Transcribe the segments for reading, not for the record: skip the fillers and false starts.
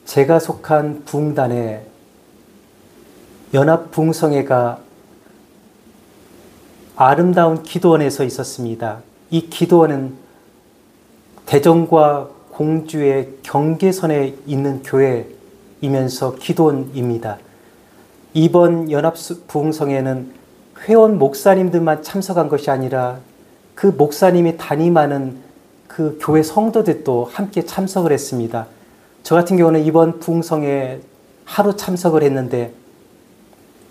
제가 속한 부흥단에 연합부흥성회가 아름다운 기도원에서 있었습니다. 이 기도원은 대전과 공주의 경계선에 있는 교회이면서 기도원입니다. 이번 연합부흥성회는 회원 목사님들만 참석한 것이 아니라 그 목사님이 담임하는 그 교회 성도들도 함께 참석을 했습니다. 저 같은 경우는 이번 부흥성회에 하루 참석을 했는데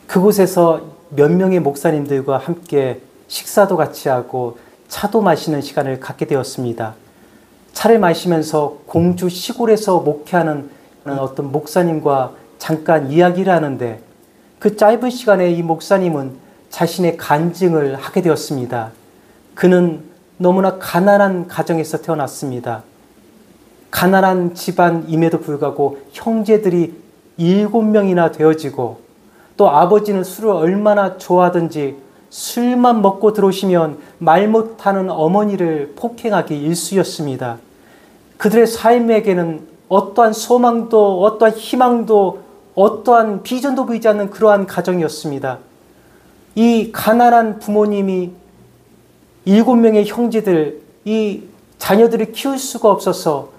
그곳에서 몇 명의 목사님들과 함께 식사도 같이 하고 차도 마시는 시간을 갖게 되었습니다. 차를 마시면서 공주 시골에서 목회하는 어떤 목사님과 잠깐 이야기를 하는데 그 짧은 시간에 이 목사님은 자신의 간증을 하게 되었습니다. 그는 너무나 가난한 가정에서 태어났습니다. 가난한 집안임에도 불구하고 형제들이 7명이나 되어지고 또 아버지는 술을 얼마나 좋아하든지 술만 먹고 들어오시면 말 못하는 어머니를 폭행하기 일쑤였습니다. 그들의 삶에게는 어떠한 소망도 어떠한 희망도 어떠한 비전도 보이지 않는 그러한 가정이었습니다. 이 가난한 부모님이 7명의 형제들, 이 자녀들을 키울 수가 없어서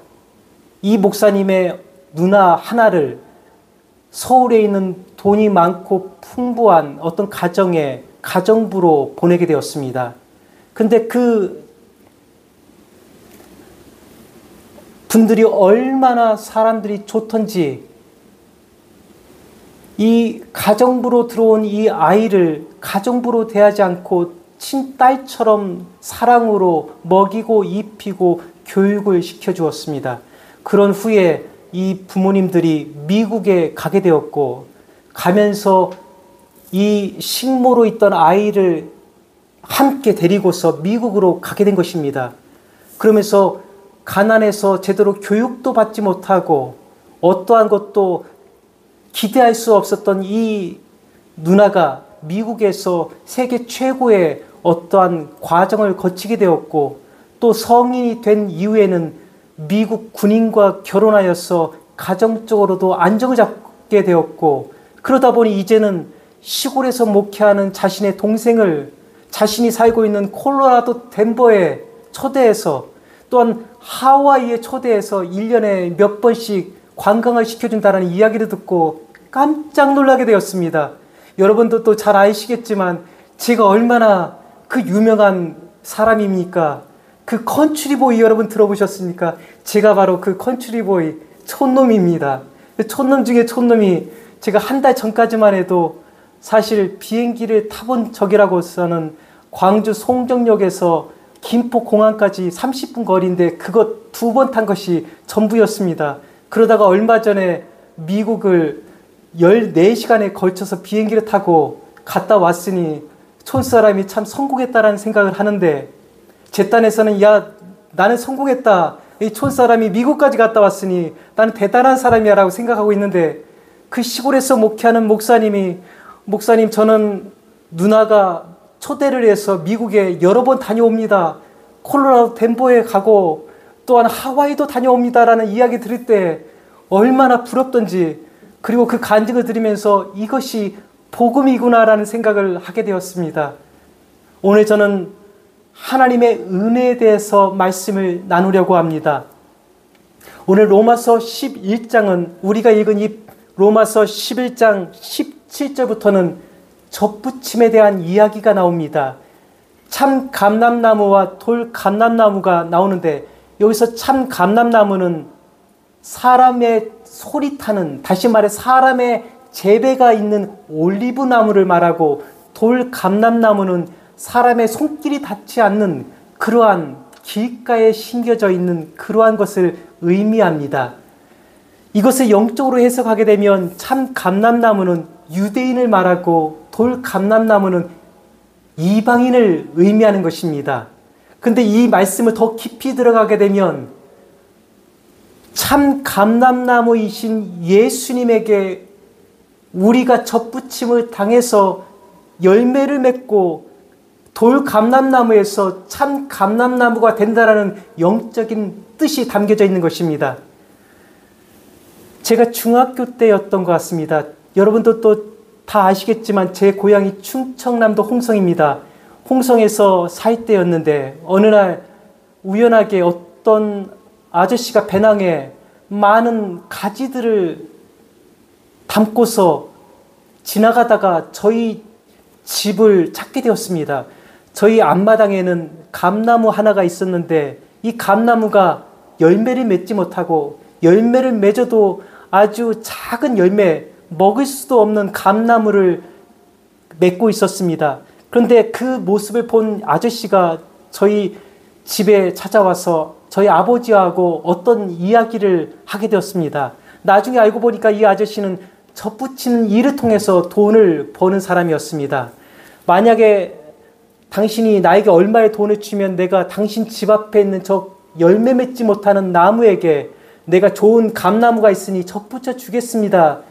이 목사님의 누나 하나를 서울에 있는 돈이 많고 풍부한 어떤 가정부로 보내게 되었습니다. 근데 그 분들이 얼마나 사람들이 좋던지 이 가정부로 들어온 이 아이를 가정부로 대하지 않고 친딸처럼 사랑으로 먹이고 입히고 교육을 시켜주었습니다. 그런 후에 이 부모님들이 미국에 가게 되었고 가면서 이 식모로 있던 아이를 함께 데리고서 미국으로 가게 된 것입니다. 그러면서 가난해서 제대로 교육도 받지 못하고 어떠한 것도 기대할 수 없었던 이 누나가 미국에서 세계 최고의 어떠한 과정을 거치게 되었고 또 성인이 된 이후에는 미국 군인과 결혼하여서 가정적으로도 안정을 잡게 되었고 그러다 보니 이제는 시골에서 목회하는 자신의 동생을 자신이 살고 있는 콜로라도 덴버에 초대해서 또한 하와이에 초대해서 1년에 몇 번씩 관광을 시켜준다는 이야기를 듣고 깜짝 놀라게 되었습니다. 여러분도 또 잘 아시겠지만 제가 얼마나 그 유명한 사람입니까? 그 컨트리보이 여러분 들어보셨습니까? 제가 바로 그 컨트리보이 촌놈입니다. 촌놈 중에 촌놈이 제가 한 달 전까지만 해도 사실 비행기를 타본 적이라고서는 광주 송정역에서 김포공항까지 30분 거리인데 그것 2번 탄 것이 전부였습니다. 그러다가 얼마 전에 미국을 14시간에 걸쳐서 비행기를 타고 갔다 왔으니 촌사람이 참 성공했다라는 생각을 하는데 제 딴에서는 야 나는 성공했다. 이 촌사람이 미국까지 갔다 왔으니 나는 대단한 사람이야 라고 생각하고 있는데 그 시골에서 목회하는 목사님 저는 누나가 초대를 해서 미국에 여러 번 다녀옵니다. 콜로라도 덴버에 가고 또한 하와이도 다녀옵니다라는 이야기 들을 때 얼마나 부럽던지 그리고 그 간증을 들으면서 이것이 복음이구나라는 생각을 하게 되었습니다. 오늘 저는 하나님의 은혜에 대해서 말씀을 나누려고 합니다. 오늘 로마서 11장은 우리가 읽은 이 로마서 11장 17절부터는 접붙임에 대한 이야기가 나옵니다. 참 감람나무와 돌 감람나무가 나오는데 여기서 참 감람나무는 사람의 소리타는 다시 말해 사람의 재배가 있는 올리브 나무를 말하고 돌 감람나무는 사람의 손길이 닿지 않는 그러한 길가에 심겨져 있는 그러한 것을 의미합니다. 이것을 영적으로 해석하게 되면 참 감람나무는 유대인을 말하고 돌 감람나무는 이방인을 의미하는 것입니다. 근데 이 말씀을 더 깊이 들어가게 되면 참 감람나무이신 예수님에게 우리가 접붙임을 당해서 열매를 맺고 돌 감람나무에서 참 감람나무가 된다라는 영적인 뜻이 담겨져 있는 것입니다. 제가 중학교 때였던 것 같습니다. 여러분도 또 다 아시겠지만 제 고향이 충청남도 홍성입니다. 홍성에서 살 때였는데 어느 날 우연하게 어떤 아저씨가 배낭에 많은 가지들을 담고서 지나가다가 저희 집을 찾게 되었습니다. 저희 앞마당에는 감나무 하나가 있었는데 이 감나무가 열매를 맺지 못하고 열매를 맺어도 아주 작은 열매, 먹을 수도 없는 감나무를 맺고 있었습니다. 그런데 그 모습을 본 아저씨가 저희 집에 찾아와서 저희 아버지하고 어떤 이야기를 하게 되었습니다. 나중에 알고 보니까 이 아저씨는 젖붙이는 일을 통해서 돈을 버는 사람이었습니다. 만약에 당신이 나에게 얼마의 돈을 주면 내가 당신 집 앞에 있는 저 열매 맺지 못하는 나무에게 내가 좋은 감나무가 있으니 젖붙여 주겠습니다.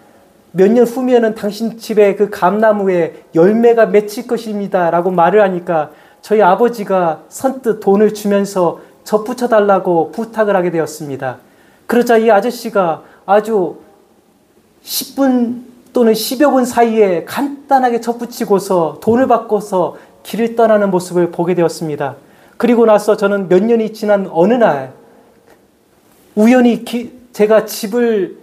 몇 년 후면은 당신 집에 그 감나무에 열매가 맺힐 것입니다. 라고 말을 하니까 저희 아버지가 선뜻 돈을 주면서 젖붙여 달라고 부탁을 하게 되었습니다. 그러자 이 아저씨가 아주 10분 또는 10여 분 사이에 간단하게 젖붙이고서 돈을 받고서 길을 떠나는 모습을 보게 되었습니다. 그리고 나서 저는 몇 년이 지난 어느 날 우연히 제가 집을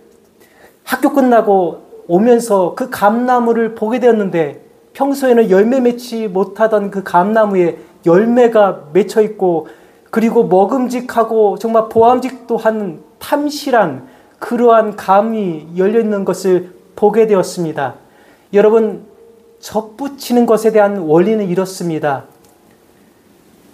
학교 끝나고 오면서 그 감나무를 보게 되었는데 평소에는 열매 맺지 못하던 그 감나무에 열매가 맺혀 있고 그리고 먹음직하고 정말 보암직도 한 탐실한 그러한 감이 열려 있는 것을 보게 되었습니다. 여러분, 젖붙이는 것에 대한 원리는 이렇습니다.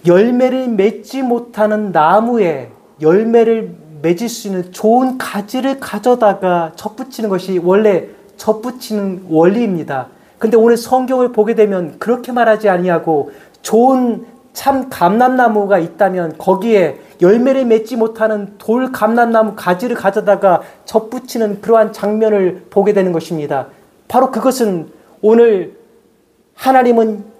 열매를 맺지 못하는 나무에 열매를 맺을 수 있는 좋은 가지를 가져다가 젖붙이는 것이 원래 젖붙이는 원리입니다. 근데 오늘 성경을 보게 되면 그렇게 말하지 아니하고 좋은 참 감람나무가 있다면 거기에 열매를 맺지 못하는 돌 감람나무 가지를 가져다가 젖붙이는 그러한 장면을 보게 되는 것입니다. 바로 그것은 오늘 하나님은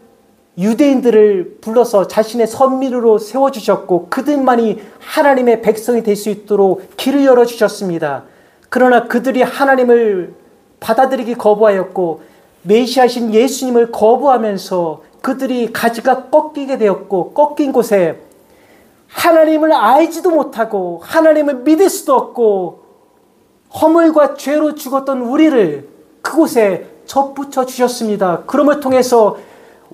유대인들을 불러서 자신의 선민으로 세워주셨고 그들만이 하나님의 백성이 될 수 있도록 길을 열어주셨습니다. 그러나 그들이 하나님을 받아들이기 거부하였고 메시아신 예수님을 거부하면서 그들이 가지가 꺾이게 되었고 꺾인 곳에 하나님을 알지도 못하고 하나님을 믿을 수도 없고 허물과 죄로 죽었던 우리를 그곳에 젖붙여 주셨습니다. 그럼을 통해서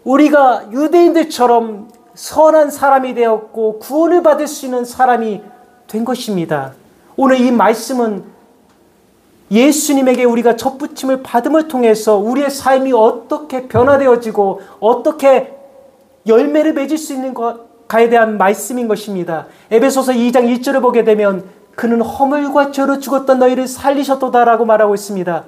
우리가 유대인들처럼 선한 사람이 되었고 구원을 받을 수 있는 사람이 된 것입니다. 오늘 이 말씀은 예수님에게 우리가 젖붙임을 받음을 통해서 우리의 삶이 어떻게 변화되어지고 어떻게 열매를 맺을 수 있는 것에 대한 말씀인 것입니다. 에베소서 2장 1절을 보게 되면 그는 허물과 죄로 죽었던 너희를 살리셨도다라고 말하고 있습니다.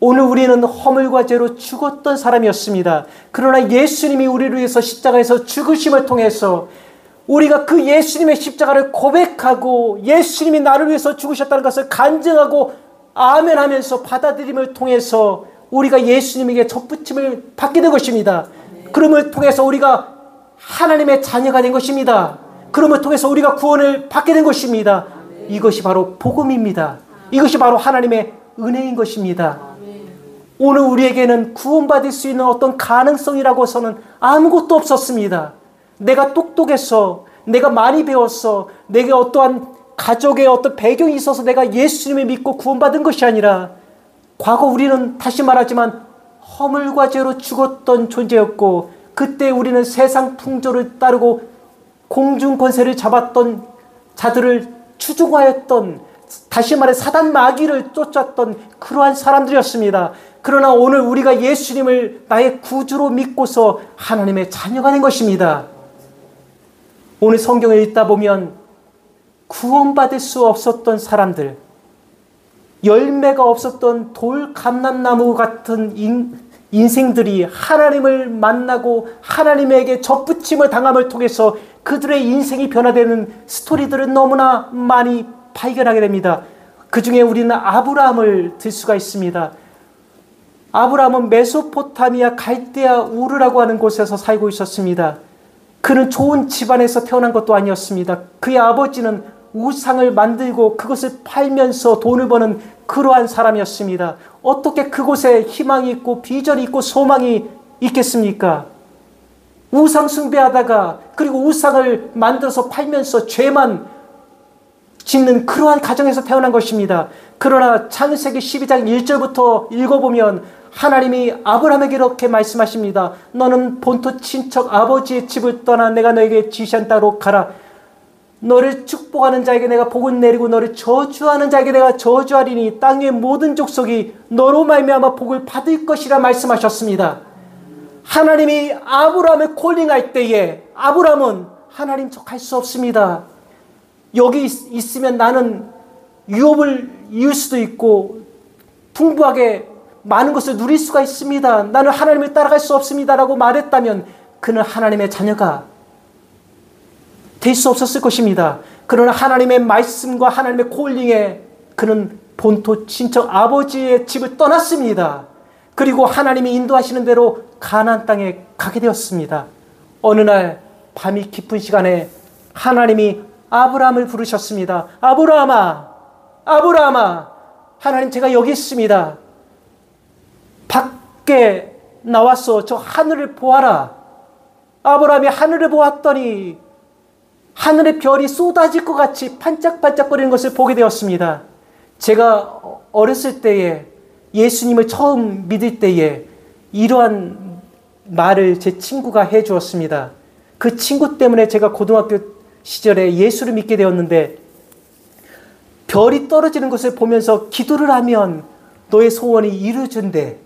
오늘 우리는 허물과 죄로 죽었던 사람이었습니다. 그러나 예수님이 우리를 위해서 십자가에서 죽으심을 통해서 우리가 그 예수님의 십자가를 고백하고 예수님이 나를 위해서 죽으셨다는 것을 간증하고 아멘 하면서 받아들임을 통해서 우리가 예수님에게 젖붙임을 받게 된 것입니다. 그럼을 통해서 우리가 하나님의 자녀가 된 것입니다. 그럼을 통해서 우리가 구원을 받게 된 것입니다. 이것이 바로 복음입니다. 이것이 바로 하나님의 은혜인 것입니다. 오늘 우리에게는 구원받을 수 있는 어떤 가능성이라고서는 아무것도 없었습니다. 내가 똑똑해서, 내가 많이 배웠어, 내게 어떠한 가족의 어떤 배경이 있어서 내가 예수님을 믿고 구원받은 것이 아니라 과거 우리는 다시 말하지만 허물과 죄로 죽었던 존재였고 그때 우리는 세상 풍조를 따르고 공중 권세를 잡았던 자들을 추종하였던 다시 말해 사단 마귀를 쫓았던 그러한 사람들이었습니다. 그러나 오늘 우리가 예수님을 나의 구주로 믿고서 하나님의 자녀가 된 것입니다. 오늘 성경을 읽다 보면 구원받을 수 없었던 사람들, 열매가 없었던 돌 감람나무 같은 인생들이 하나님을 만나고 하나님에게 젖붙임을 당함을 통해서 그들의 인생이 변화되는 스토리들을 너무나 많이 발견하게 됩니다. 그 중에 우리는 아브라함을 들 수가 있습니다. 아브라함은 메소포타미아 갈대아 우르라고 하는 곳에서 살고 있었습니다. 그는 좋은 집안에서 태어난 것도 아니었습니다. 그의 아버지는 우상을 만들고 그것을 팔면서 돈을 버는 그러한 사람이었습니다. 어떻게 그곳에 희망이 있고 비전이 있고 소망이 있겠습니까? 우상 숭배하다가 그리고 우상을 만들어서 팔면서 죄만 짓는 그러한 가정에서 태어난 것입니다. 그러나 창세기 12장 1절부터 읽어보면 하나님이 아브라함에게 이렇게 말씀하십니다. 너는 본토 친척 아버지의 집을 떠나 내가 너에게 지시한 땅으로 가라. 너를 축복하는 자에게 내가 복을 내리고 너를 저주하는 자에게 내가 저주하리니 땅 위의 모든 족속이 너로 말미암아 복을 받을 것이라 말씀하셨습니다. 하나님이 아브라함을 콜링할 때에 아브라함은 하나님 척할 수 없습니다. 여기 있으면 나는 유업을 이을 수도 있고 풍부하게 많은 것을 누릴 수가 있습니다. 나는 하나님을 따라갈 수 없습니다. 라고 말했다면 그는 하나님의 자녀가 될 수 없었을 것입니다. 그러나 하나님의 말씀과 하나님의 콜링에 그는 본토 친척 아버지의 집을 떠났습니다. 그리고 하나님이 인도하시는 대로 가나안 땅에 가게 되었습니다. 어느 날 밤이 깊은 시간에 하나님이 아브라함을 부르셨습니다. 아브라함아, 아브라함아, 하나님 제가 여기 있습니다. 밖에 나와서 저 하늘을 보아라. 아브라함이 하늘을 보았더니 하늘의 별이 쏟아질 것 같이 반짝반짝거리는 것을 보게 되었습니다. 제가 어렸을 때에 예수님을 처음 믿을 때에 이러한 말을 제 친구가 해주었습니다. 그 친구 때문에 제가 고등학교 시절에 예수를 믿게 되었는데 별이 떨어지는 것을 보면서 기도를 하면 너의 소원이 이루어진대.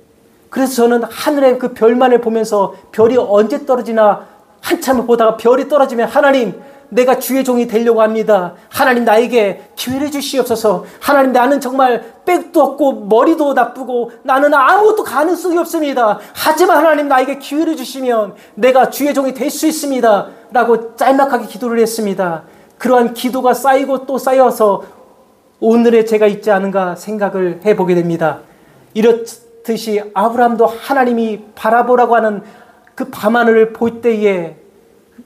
그래서 저는 하늘의 그 별만을 보면서 별이 언제 떨어지나 한참을 보다가 별이 떨어지면 하나님 내가 주의 종이 되려고 합니다. 하나님 나에게 기회를 주시옵소서. 하나님 나는 정말 백도 없고 머리도 나쁘고 나는 아무것도 가능성이 없습니다. 하지만 하나님 나에게 기회를 주시면 내가 주의 종이 될 수 있습니다. 라고 짤막하게 기도를 했습니다. 그러한 기도가 쌓이고 또 쌓여서 오늘의 제가 있지 않은가 생각을 해보게 됩니다. 이렇듯이 아브라함도 하나님이 바라보라고 하는 그 밤하늘을 볼 때에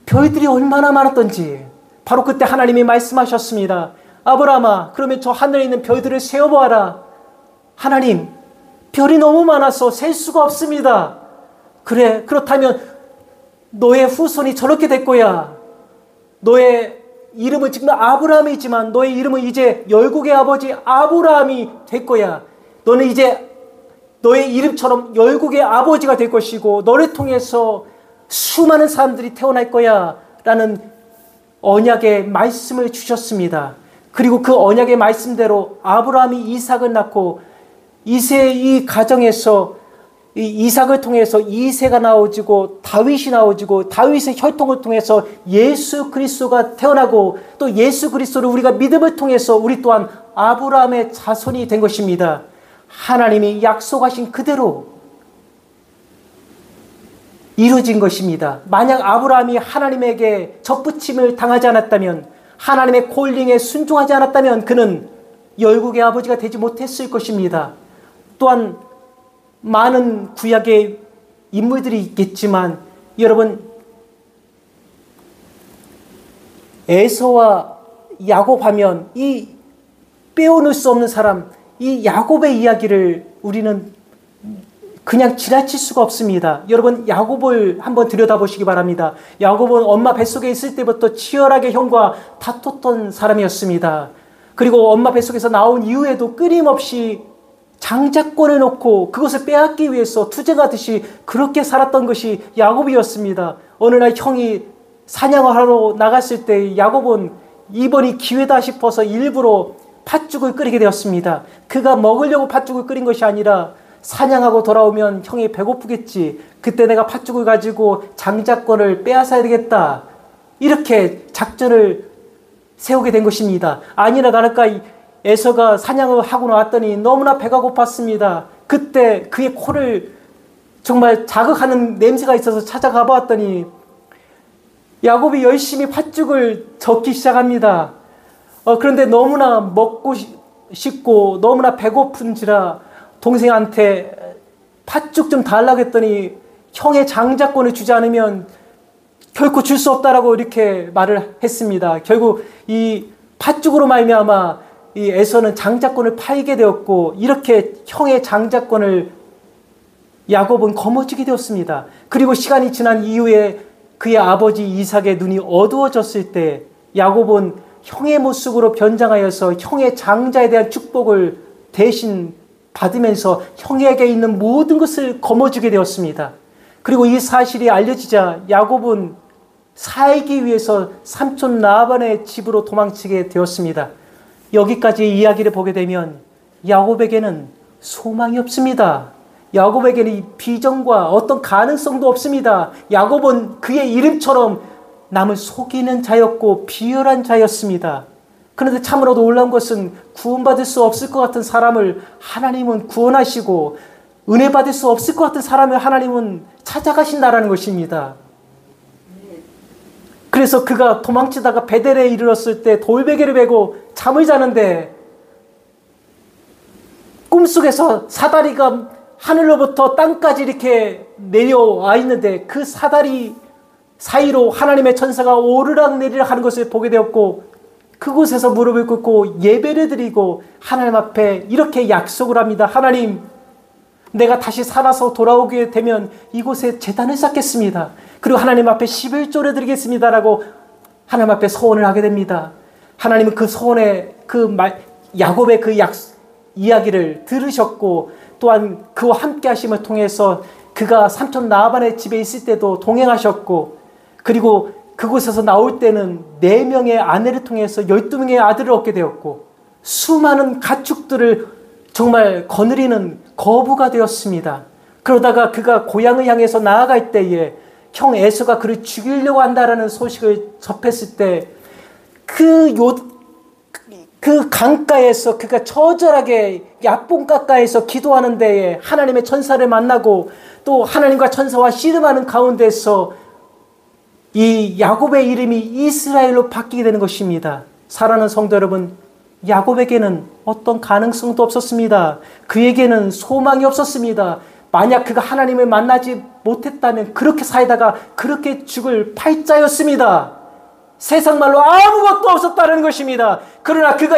별들이 얼마나 많았던지 바로 그때 하나님이 말씀하셨습니다. 아브라함아, 그러면 저 하늘에 있는 별들을 세어보아라. 하나님, 별이 너무 많아서 셀 수가 없습니다. 그래, 그렇다면 너의 후손이 저렇게 될 거야. 너의 이름은 지금 아브라함이지만 너의 이름은 이제 열국의 아버지 아브라함이 될 거야. 너는 이제 너의 이름처럼 열국의 아버지가 될 것이고 너를 통해서 수많은 사람들이 태어날 거야 라는 언약의 말씀을 주셨습니다. 그리고 그 언약의 말씀대로 아브라함이 이삭을 낳고 이 가정에서 이삭을 통해서 이새가 나오지고 다윗이 나오지고 다윗의 혈통을 통해서 예수 그리스도가 태어나고 또 예수 그리스도를 우리가 믿음을 통해서 우리 또한 아브라함의 자손이 된 것입니다. 하나님이 약속하신 그대로 이루어진 것입니다. 만약 아브라함이 하나님에게 접붙임을 당하지 않았다면 하나님의 콜링에 순종하지 않았다면 그는 열국의 아버지가 되지 못했을 것입니다. 또한 많은 구약의 인물들이 있겠지만 여러분 에서와 야곱 하면 이 빼어놓을 수 없는 사람 이 야곱의 이야기를 우리는 그냥 지나칠 수가 없습니다. 여러분 야곱을 한번 들여다보시기 바랍니다. 야곱은 엄마 뱃속에 있을 때부터 치열하게 형과 다퉜던 사람이었습니다. 그리고 엄마 뱃속에서 나온 이후에도 끊임없이 장자권을 놓고 그것을 빼앗기 위해서 투쟁하듯이 그렇게 살았던 것이 야곱이었습니다. 어느 날 형이 사냥을 하러 나갔을 때 야곱은 이번이 기회다 싶어서 일부러 팥죽을 끓이게 되었습니다. 그가 먹으려고 팥죽을 끓인 것이 아니라 사냥하고 돌아오면 형이 배고프겠지. 그때 내가 팥죽을 가지고 장자권을 빼앗아야 되겠다. 이렇게 작전을 세우게 된 것입니다. 아니나 다를까 에서가 사냥을 하고 나왔더니 너무나 배가 고팠습니다. 그때 그의 코를 정말 자극하는 냄새가 있어서 찾아가 보았더니 야곱이 열심히 팥죽을 젓기 시작합니다. 그런데 너무나 먹고 싶고 너무나 배고픈지라 동생한테 팥죽 좀 달라고 했더니 형의 장자권을 주지 않으면 결코 줄 수 없다라고 이렇게 말을 했습니다. 결국 이 팥죽으로 말미암아 이 에서는 장자권을 팔게 되었고, 이렇게 형의 장자권을 야곱은 거머쥐게 되었습니다. 그리고 시간이 지난 이후에 그의 아버지 이삭의 눈이 어두워졌을 때 야곱은 형의 모습으로 변장하여서 형의 장자에 대한 축복을 대신 받으면서 형에게 있는 모든 것을 거머쥐게 되었습니다. 그리고 이 사실이 알려지자 야곱은 살기 위해서 삼촌 라반의 집으로 도망치게 되었습니다. 여기까지 이야기를 보게 되면 야곱에게는 소망이 없습니다. 야곱에게는 이 비전과 어떤 가능성도 없습니다. 야곱은 그의 이름처럼 남을 속이는 자였고 비열한 자였습니다. 그런데 참으로 놀라운 것은 구원받을 수 없을 것 같은 사람을 하나님은 구원하시고 은혜 받을 수 없을 것 같은 사람을 하나님은 찾아가신다라는 것입니다. 그래서 그가 도망치다가 베델에 이르렀을 때 돌베개를 베고 잠을 자는데 꿈속에서 사다리가 하늘로부터 땅까지 이렇게 내려와 있는데 그 사다리 사이로 하나님의 천사가 오르락 내리락 하는 것을 보게 되었고, 그곳에서 무릎을 꿇고 예배를 드리고 하나님 앞에 이렇게 약속을 합니다. 하나님, 내가 다시 살아서 돌아오게 되면 이곳에 제단을 쌓겠습니다. 그리고 하나님 앞에 11조를 드리겠습니다라고 하나님 앞에 서원을 하게 됩니다. 하나님은 그 서원의 야곱의 그 이야기를 들으셨고, 또한 그와 함께 하심을 통해서 그가 삼촌 라반의 집에 있을 때도 동행하셨고, 그리고 그곳에서 나올 때는 4명의 아내를 통해서 12명의 아들을 얻게 되었고, 수많은 가축들을 정말 거느리는 거부가 되었습니다. 그러다가 그가 고향을 향해서 나아갈 때에 형 에서가 그를 죽이려고 한다라는 소식을 접했을 때 그 강가에서 그가 처절하게 야뽕가까에서 기도하는 데에 하나님의 천사를 만나고, 또 하나님과 천사와 씨름하는 가운데서 이 야곱의 이름이 이스라엘로 바뀌게 되는 것입니다. 사랑하는 성도 여러분, 야곱에게는 어떤 가능성도 없었습니다. 그에게는 소망이 없었습니다. 만약 그가 하나님을 만나지 못했다면 그렇게 살다가 그렇게 죽을 팔자였습니다. 세상 말로 아무것도 없었다는 것입니다. 그러나 그가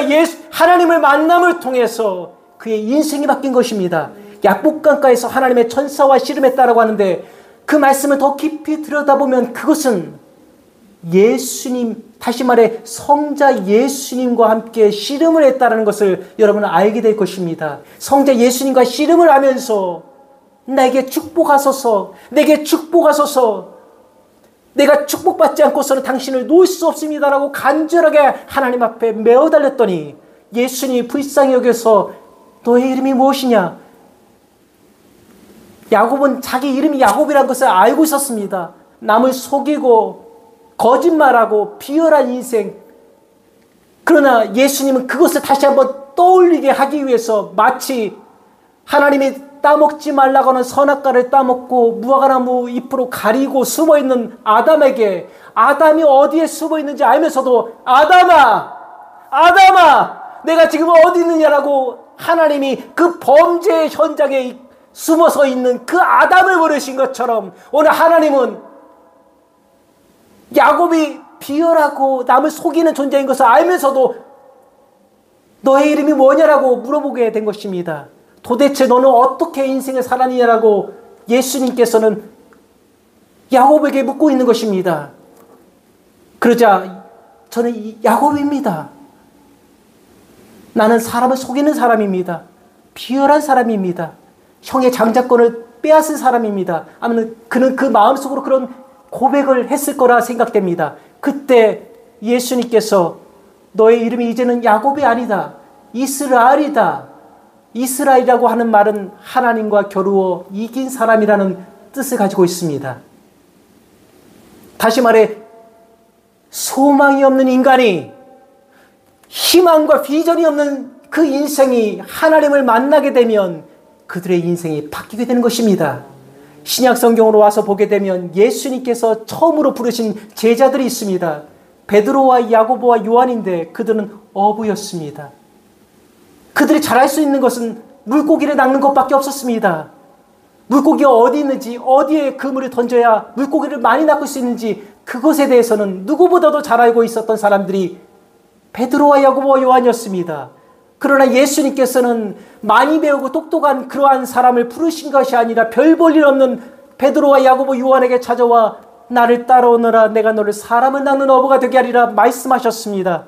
하나님을 만남을 통해서 그의 인생이 바뀐 것입니다. 야복강가에서 하나님의 천사와 씨름했다라고 하는데, 그 말씀을 더 깊이 들여다보면 그것은 예수님, 다시 말해 성자 예수님과 함께 씨름을 했다는 것을 여러분은 알게 될 것입니다. 성자 예수님과 씨름을 하면서 내게 축복하소서, 내게 축복하소서, 내가 축복받지 않고서는 당신을 놓을 수 없습니다라고 간절하게 하나님 앞에 메어 달렸더니 예수님이 불쌍히 여겨서 너의 이름이 무엇이냐? 야곱은 자기 이름이 야곱이라는 것을 알고 있었습니다. 남을 속이고 거짓말하고 비열한 인생. 그러나 예수님은 그것을 다시 한번 떠올리게 하기 위해서 마치 하나님이 따먹지 말라고 하는 선악과를 따먹고 무화과나무 잎으로 가리고 숨어있는 아담에게, 아담이 어디에 숨어있는지 알면서도 아담아, 아담아, 내가 지금 어디 있느냐라고 하나님이 그 범죄의 현장에 숨어서 있는 그 아담을 부르신 것처럼 오늘 하나님은 야곱이 비열하고 남을 속이는 존재인 것을 알면서도 너의 이름이 뭐냐라고 물어보게 된 것입니다. 도대체 너는 어떻게 인생을 살았느냐라고 예수님께서는 야곱에게 묻고 있는 것입니다. 그러자 저는 야곱입니다. 나는 사람을 속이는 사람입니다. 비열한 사람입니다. 형의 장자권을 빼앗은 사람입니다. 아무튼 그는 그 마음속으로 그런 고백을 했을 거라 생각됩니다. 그때 예수님께서 너의 이름이 이제는 야곱이 아니다, 이스라엘이다. 이스라엘이라고 하는 말은 하나님과 겨루어 이긴 사람이라는 뜻을 가지고 있습니다. 다시 말해 소망이 없는 인간이, 희망과 비전이 없는 그 인생이 하나님을 만나게 되면 그들의 인생이 바뀌게 되는 것입니다. 신약 성경으로 와서 보게 되면 예수님께서 처음으로 부르신 제자들이 있습니다. 베드로와 야고보와 요한인데 그들은 어부였습니다. 그들이 잘할 수 있는 것은 물고기를 낚는 것밖에 없었습니다. 물고기가 어디 있는지, 어디에 그물을 던져야 물고기를 많이 낚을 수 있는지 그것에 대해서는 누구보다도 잘 알고 있었던 사람들이 베드로와 야고보와 요한이었습니다. 그러나 예수님께서는 많이 배우고 똑똑한 그러한 사람을 부르신 것이 아니라 별 볼 일 없는 베드로와 야고보 요한에게 찾아와 나를 따라오너라 내가 너를 사람을 낚는 어부가 되게 하리라 말씀하셨습니다.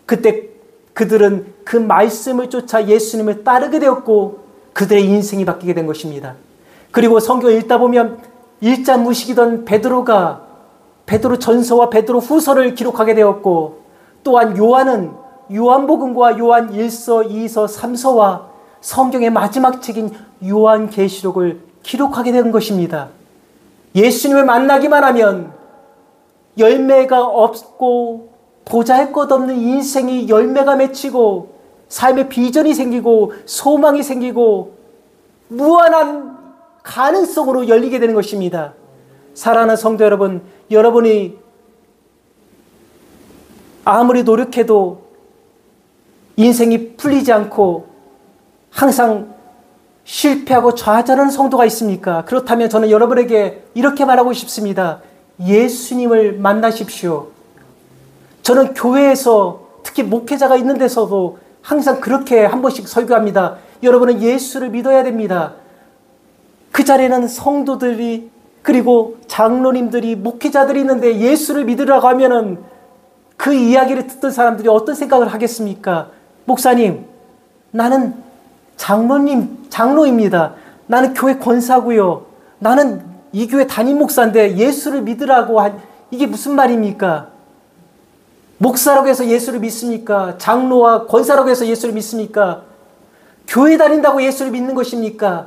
그때 그들은 그 말씀을 쫓아 예수님을 따르게 되었고 그들의 인생이 바뀌게 된 것입니다. 그리고 성경을 읽다 보면 일자 무식이던 베드로가 베드로 전서와 베드로 후서를 기록하게 되었고 또한 요한은 요한복음과 요한 1서, 2서, 3서와 성경의 마지막 책인 요한계시록을 기록하게 된 것입니다. 예수님을 만나기만 하면 열매가 없고 보잘것없는 인생이 열매가 맺히고 삶의 비전이 생기고 소망이 생기고 무한한 가능성으로 열리게 되는 것입니다. 사랑하는 성도 여러분, 여러분이 아무리 노력해도 인생이 풀리지 않고 항상 실패하고 좌절하는 성도가 있습니까? 그렇다면 저는 여러분에게 이렇게 말하고 싶습니다. 예수님을 만나십시오. 저는 교회에서 특히 목회자가 있는 데서도 항상 그렇게 한 번씩 설교합니다. 여러분은 예수를 믿어야 됩니다. 그 자리에는 성도들이 그리고 장로님들이 목회자들이 있는데 예수를 믿으라고 하면은 그 이야기를 듣던 사람들이 어떤 생각을 하겠습니까? 목사님, 나는 장로입니다. 나는 교회 권사고요. 나는 이 교회 담임 목사인데 예수를 믿으라고 이게 무슨 말입니까? 목사라고 해서 예수를 믿습니까? 장로와 권사라고 해서 예수를 믿습니까? 교회 다닌다고 예수를 믿는 것입니까?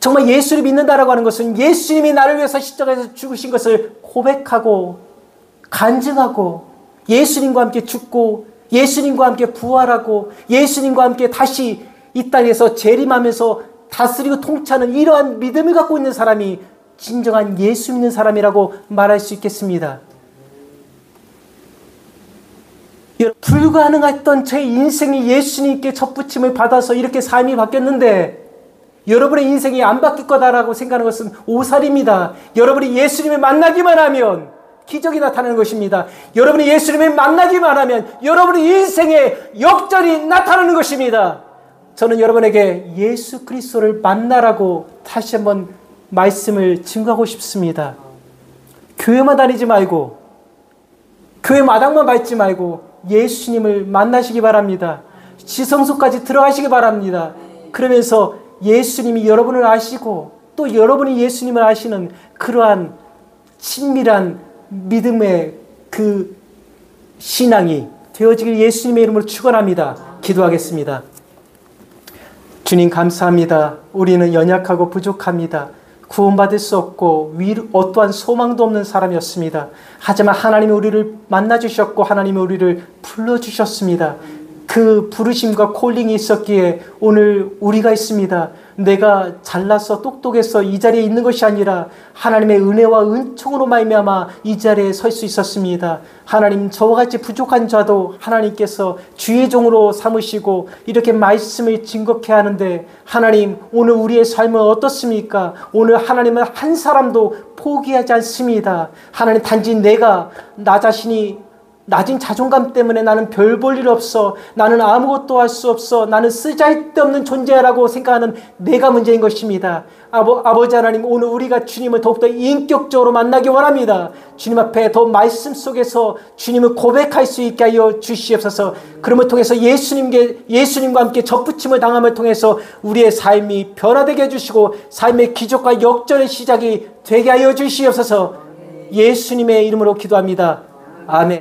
정말 예수를 믿는다라고 하는 것은 예수님이 나를 위해서 십자가에서 죽으신 것을 고백하고 간증하고 예수님과 함께 죽고 예수님과 함께 부활하고 예수님과 함께 다시 이 땅에서 재림하면서 다스리고 통치하는 이러한 믿음을 갖고 있는 사람이 진정한 예수 믿는 사람이라고 말할 수 있겠습니다. 불가능했던 제 인생이 예수님께 접붙임을 받아서 이렇게 삶이 바뀌었는데 여러분의 인생이 안 바뀔 거다라고 생각하는 것은 오살입니다. 여러분이 예수님을 만나기만 하면 기적이 나타나는 것입니다. 여러분이 예수님을 만나기만 하면 여러분의 인생에 역전이 나타나는 것입니다. 저는 여러분에게 예수 그리스도를 만나라고 다시 한번 말씀을 증거하고 싶습니다. 교회만 다니지 말고 교회 마당만 밟지 말고 예수님을 만나시기 바랍니다. 지성소까지 들어가시기 바랍니다. 그러면서 예수님이 여러분을 아시고 또 여러분이 예수님을 아시는 그러한 친밀한 믿음의 그 신앙이 되어지길 예수님의 이름으로 축원합니다. 기도하겠습니다. 주님 감사합니다. 우리는 연약하고 부족합니다. 구원받을 수 없고 어떠한 소망도 없는 사람이었습니다. 하지만 하나님이 우리를 만나주셨고 하나님이 우리를 불러주셨습니다. 그 부르심과 콜링이 있었기에 오늘 우리가 있습니다. 내가 잘나서 똑똑해서 이 자리에 있는 것이 아니라 하나님의 은혜와 은총으로 말미암아 이 자리에 설 수 있었습니다. 하나님, 저와 같이 부족한 자도 하나님께서 주의 종으로 삼으시고 이렇게 말씀을 증거케 하는데 하나님, 오늘 우리의 삶은 어떻습니까? 오늘 하나님은 한 사람도 포기하지 않습니다. 하나님, 단지 내가 나 자신이 낮은 자존감 때문에 나는 별 볼 일 없어, 나는 아무것도 할 수 없어, 나는 쓰잘데없는 존재라고 생각하는 내가 문제인 것입니다. 아버지 하나님, 오늘 우리가 주님을 더욱더 인격적으로 만나기 원합니다. 주님 앞에 더 말씀 속에서 주님을 고백할 수 있게 하여 주시옵소서. 그럼을 통해서 예수님과 함께 접붙임을 당함을 통해서 우리의 삶이 변화되게 해주시고 삶의 기적과 역전의 시작이 되게 하여 주시옵소서. 예수님의 이름으로 기도합니다. 아멘.